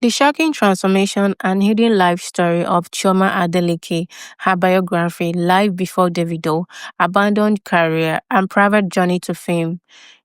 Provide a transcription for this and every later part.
The shocking transformation and hidden life story of Chioma Adeleke, her biography, Life Before Davido, Abandoned Career, and Private Journey to Fame.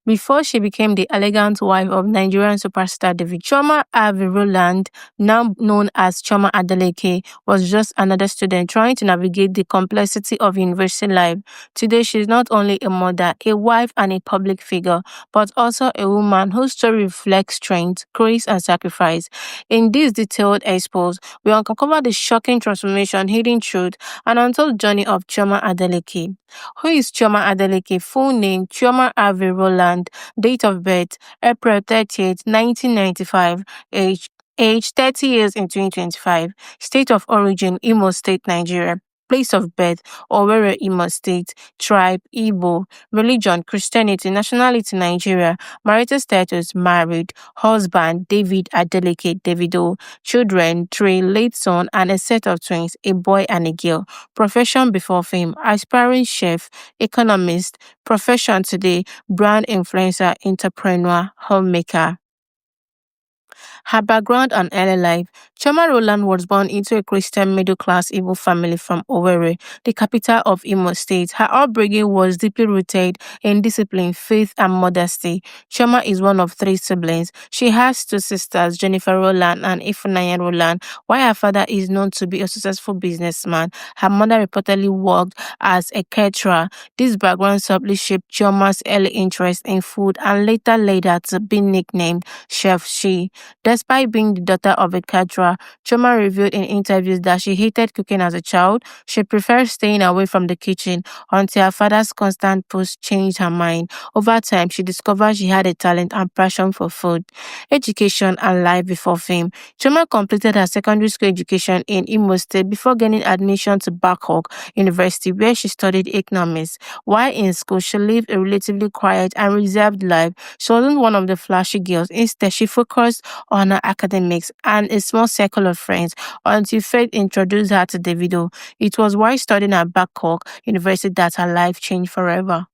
Before she became the elegant wife of Nigerian superstar Davido, Chioma Avi Roland, now known as Chioma Adeleke, was just another student trying to navigate the complexity of university life. Today, she's not only a mother, a wife, and a public figure, but also a woman whose story reflects strength, grace, and sacrifice. In this detailed expose, we uncover the shocking transformation, hidden truth, and untold journey of Chioma Adeleke. Who is Chioma Adeleke? Full name Chioma Ave Roland. Date of birth April 30th, 1995. Age 30 years in 2025. State of origin Imo State, Nigeria. Place of birth Owerri, Imo State. Tribe Igbo. Religion Christianity. Nationality Nigeria. Marital status married. Husband David Adeleke Davido. Children three, late son and a set of twins, a boy and a girl. Profession before fame aspiring chef, economist. Profession today brand influencer, entrepreneur, homemaker. Her background and early life. Choma Roland was born into a Christian middle-class Igbo family from Owerri, the capital of Imo State. Her upbringing was deeply rooted in discipline, faith, and modesty. Choma is one of three siblings. She has two sisters, Jennifer Roland and Ifunanya Roland. While her father is known to be a successful businessman, her mother reportedly worked as a caterer. This background subtly shaped Choma's early interest in food and later led her to be nicknamed Chef She. Despite being the daughter of a caterer, Choma revealed in interviews that she hated cooking as a child. She preferred staying away from the kitchen until her father's constant push changed her mind. Over time, she discovered she had a talent and passion for food, education, and life before fame. Choma completed her secondary school education in Imo State before gaining admission to Bangkok University, where she studied economics. While in school, she lived a relatively quiet and reserved life. She wasn't one of the flashy girls. Instead, she focused on her academics and a small circle of friends until fate introduced her to Davido. It was while studying at Bangkok University that her life changed forever.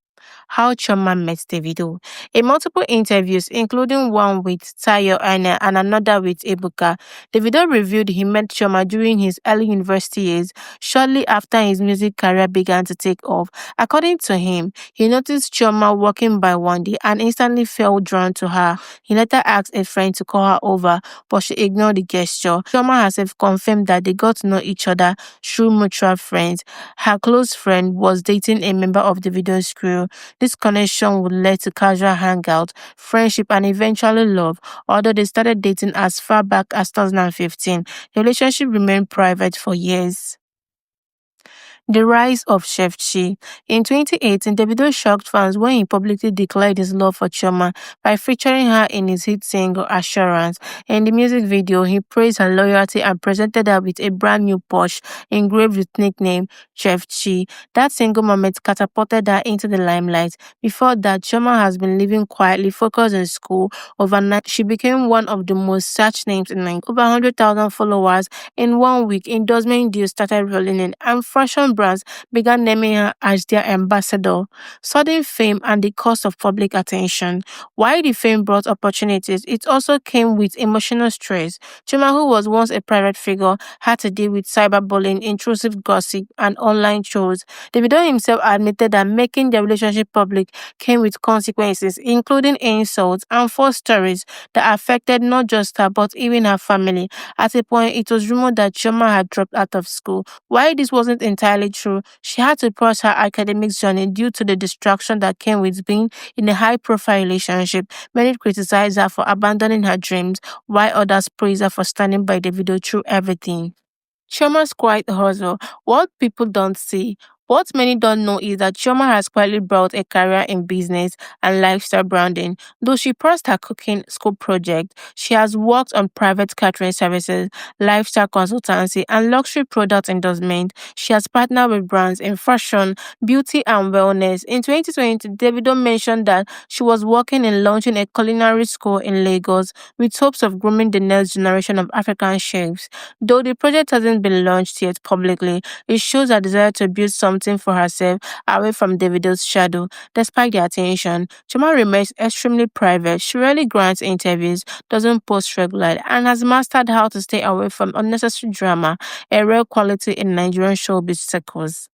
How Choma met Davido. In multiple interviews, including one with Tayo Aina and another with Ebuka, Davido revealed he met Choma during his early university years, shortly after his music career began to take off. According to him, he noticed Choma walking by one day and instantly felt drawn to her. He later asked a friend to call her over, but she ignored the gesture. Choma herself confirmed that they got to know each other through mutual friends. Her close friend was dating a member of Davido's crew. This connection would lead to casual hangout, friendship, and eventually love. Although they started dating as far back as 2015, the relationship remained private for years. The rise of Chef Chi. In 2018, Davido shocked fans when he publicly declared his love for Chioma by featuring her in his hit single Assurance. In the music video, he praised her loyalty and presented her with a brand new Porsche engraved with nickname Chef Chi. That single moment catapulted her into the limelight. Before that, Chioma has been living quietly, focused on school. Overnight, she became one of the most searched names in Nigeria. Over 100,000 followers in 1 week. Endorsement deals started rolling in, and fashion brands began naming her as their ambassador. Sudden fame and the cost of public attention. While the fame brought opportunities, it also came with emotional stress. Chuma, who was once a private figure, had to deal with cyberbullying, intrusive gossip, and online trolls. Davido himself admitted that making their relationship public came with consequences, including insults and false stories that affected not just her but even her family. At a point, it was rumored that Chioma had dropped out of school. While this wasn't entirely true, she had to pause her academic journey due to the distraction that came with being in a high-profile relationship. Many criticized her for abandoning her dreams, while others praised her for standing by Davido through everything. Chioma's quiet hustle. What people don't see. What many don't know is that Chioma has quietly built a career in business and lifestyle branding. Though she paused her cooking school project, she has worked on private catering services, lifestyle consultancy, and luxury product endorsement. She has partnered with brands in fashion, beauty, and wellness. In 2020, Davido mentioned that she was working in launching a culinary school in Lagos with hopes of grooming the next generation of African chefs. Though the project hasn't been launched yet publicly, it shows a desire to build something something for herself away from Davido's shadow. Despite the attention, Chioma remains extremely private. She rarely grants interviews, doesn't post regularly, and has mastered how to stay away from unnecessary drama, a rare quality in Nigerian showbiz circles.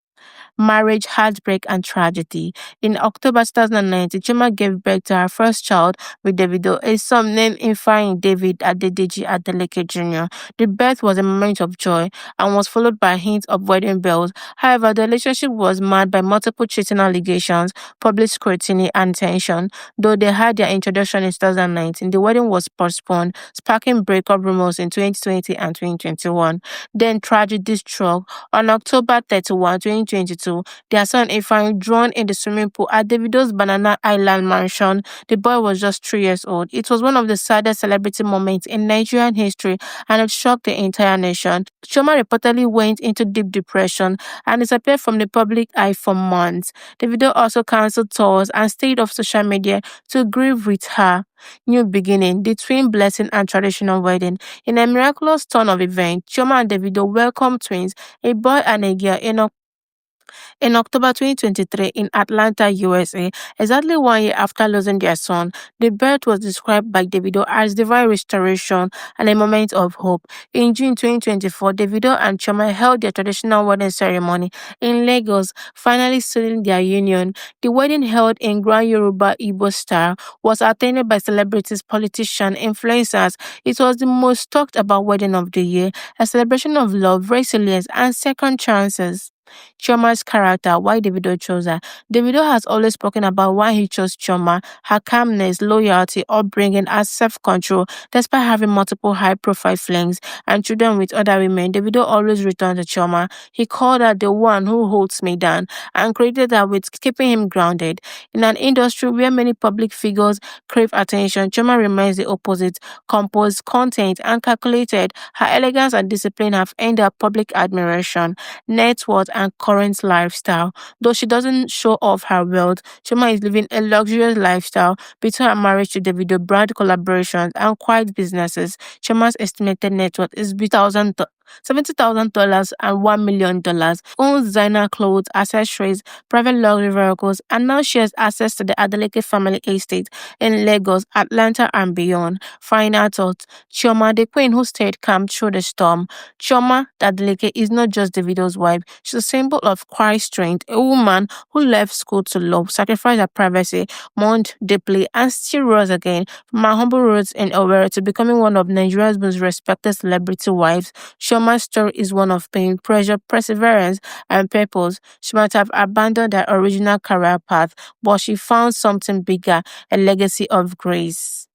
Marriage, heartbreak, and tragedy. In October 2019, Chima gave birth to her first child with Davido, a son named Ifeanyi David Adeleke Jr. The birth was a moment of joy and was followed by hints of wedding bells. However, the relationship was marred by multiple cheating allegations, public scrutiny, and tension. Though they had their introduction in 2019, the wedding was postponed, sparking breakup rumors in 2020 and 2021. Then tragedy struck. On October 31, 2022, their son Ifeanyi drowned in the swimming pool at Davido's Banana Island mansion. The boy was just 3 years old. It was one of the saddest celebrity moments in Nigerian history, and it shocked the entire nation. Chioma reportedly went into deep depression and disappeared from the public eye for months. Davido also cancelled tours and stayed off social media to grieve with her new beginning, the twin blessing and traditional wedding. In a miraculous turn of events, Chioma and Davido welcomed twins, a boy and a girl, in October 2023 in Atlanta, USA, exactly 1 year after losing their son. The birth was described by Davido as divine restoration and a moment of hope. In June 2024, Davido and Choma held their traditional wedding ceremony in Lagos, finally sealing their union. The wedding, held in grand Yoruba Igbo style, was attended by celebrities, politicians, influencers. It was the most talked about wedding of the year, a celebration of love, resilience, and second chances. Chioma's character, why Davido chose her. Davido has always spoken about why he chose Chioma, her calmness, loyalty, upbringing, and self-control. Despite having multiple high-profile flings and children with other women, Davido always returned to Chioma. He called her the one who holds me down and credited her with keeping him grounded. In an industry where many public figures crave attention, Chioma remains the opposite, composed, content, and calculated. Her elegance and discipline have earned her public admiration, net worth, and current lifestyle. Though she doesn't show off her wealth, Chuma is living a luxurious lifestyle between her marriage to Davido, brand collaborations, and quiet businesses. Chuma's estimated net worth is between $70,000 and $1 million. Owns designer clothes, accessories, private luxury vehicles, and now she has access to the Adeleke family estate in Lagos, Atlanta, and beyond. Final thoughts: Chioma, the queen who stayed calm through the storm. Chioma Adeleke is not just Davido's wife; she's a symbol of quiet strength, a woman who left school to love, sacrificed her privacy, mourned deeply, and still rose again from her humble roots in Owerri to becoming one of Nigeria's most respected celebrity wives. Shoma's story is one of pain, pressure, perseverance, and purpose. She might have abandoned her original career path, but she found something bigger, a legacy of grace.